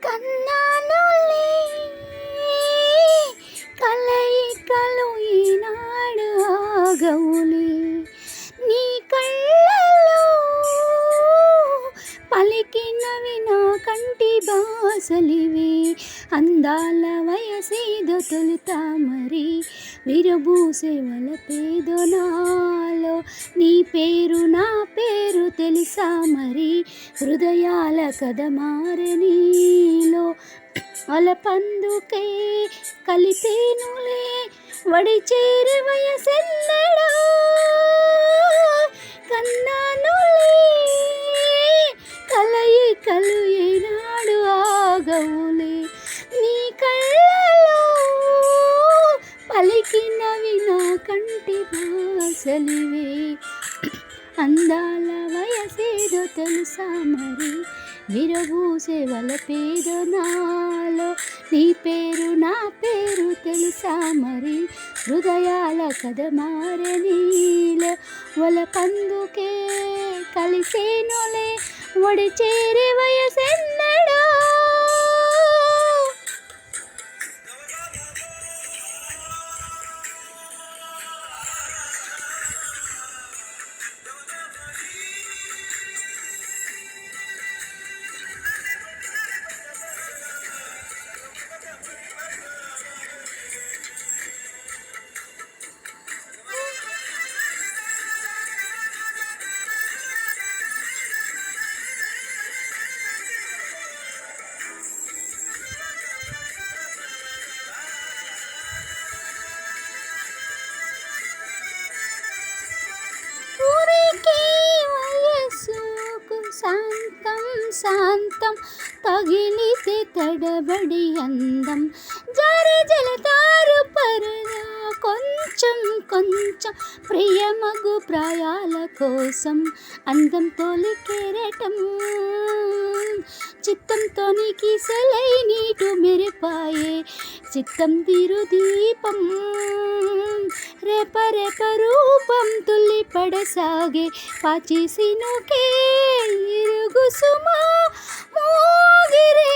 కన్నానులే కలయికలు ఈనాడు ఆగవులే నీ కళ్ళలో పలికినవి నా కంటి బాసలివి అందాల వయసేదో తొలుతా మరి విరబూసే వలపేదో నాలో నీ పేరు నా పేరు తెలుసా మరి హృదయాల కథ మారనీలో అలపందుకే కలిపేనులే వడి చేరే వయసెల్లడా కన్నానులే కలయికలు ఏనాడు ఆగవులే నీ కళ్ళలో పలికినవి నా కంటి భాసలివే అందాల వయసేదో తెలుసా మరి విరబూసే వలపేదో నాలో నీ పేరు నా పేరు తెలుసా మరి హృదయాల కథ మారనీలో వలపందుకే కలిసేనులే ఒడి చేరే వయసెన్నడా శాంతం శాంతం తగిలితే తడబడి అందం జారే జలతారు పరదా కొంచెం కొంచెం ప్రియమగు ప్రాయాల కోసం అందం తోలి కెరటం చిత్తంతో నీకిసలై నీటు మెరిపాయే చిత్తం తిరు దీపం రేప రేప రూపం తుల్లి పడసాగే పాచిసినుకే ఇరుగు సుమా మోగిరేగిన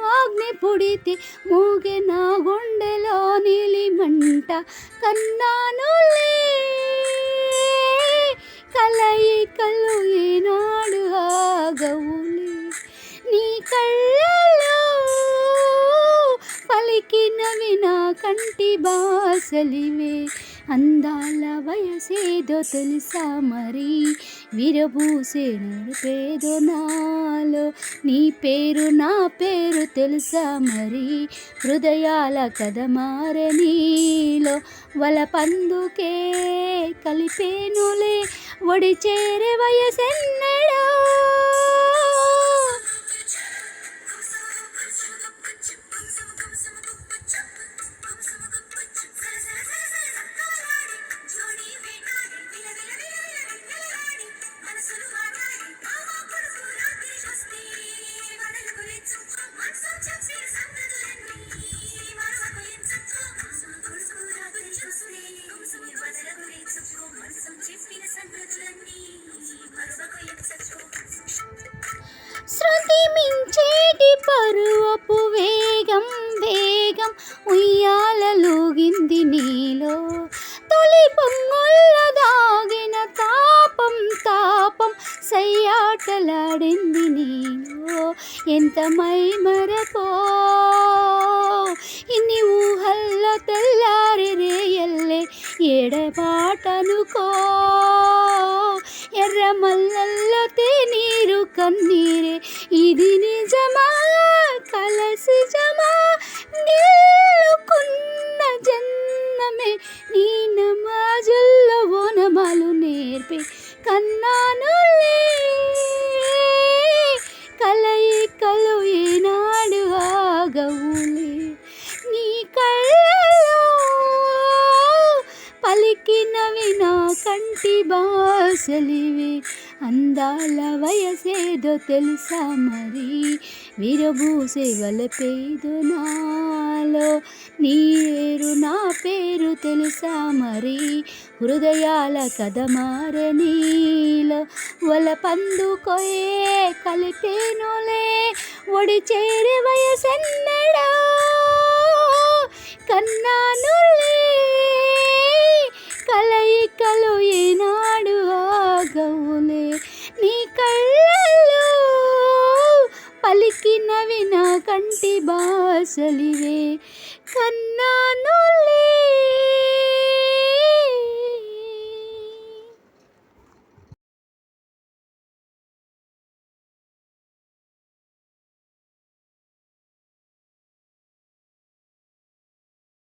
వాగ్ని పుడితే మోగే నా గుండెలో నీలిమంట కన్నానులే కలయికలు ఏనాడు ఆగవులే నీ కళ్ళలో పలికినవి నా కంటి బాసలివే అందాల వయసేదో తెలుసా మరి విరబూసే నడిపేదో నాలో నీ పేరు నా పేరు తెలుసా మరి హృదయాల కథ మారనీలో వలపందుకే కలిపేనులే ఒడి చేరే వయసెన్నడా శృతి మించేటి పరువపు వేగం వేగం ఉయ్యాలలోగింది నీలో తొలి పొంగుల్ల దాగిన తాపం తాపం సయ్యాటలాడింది నీలో ఎంత మైమరపో ఇన్ని ఊహల్లో తెల్లారి రేయల్లే ఎడబాటనుకో ఎర్ర మల్లల్లో తేనీరు కన్నీరే ఇది నిజమా కలసి జమా గెలుకున్న జన్మమే నీ నమాజుల్లో ఓనమాలు నేర్పే కన్నానులే కలయికలు ఏనాడు ఆగవులే భాషలివే అందాల వయసేదో తెలుసా మరి విరబూసే వలపేదో నాలో నీరు నా పేరు తెలుసా మరి హృదయాల కథ మారే నీలో వలపందుకోయే కలిపేనులే ఒడి చేరే వయసెన్నడా కన్నానులే కలయికలు ఏనాడు ఆగవులే నీ కళ్ళలో పలికినవి నా కంటి భాషలివే కన్నానులే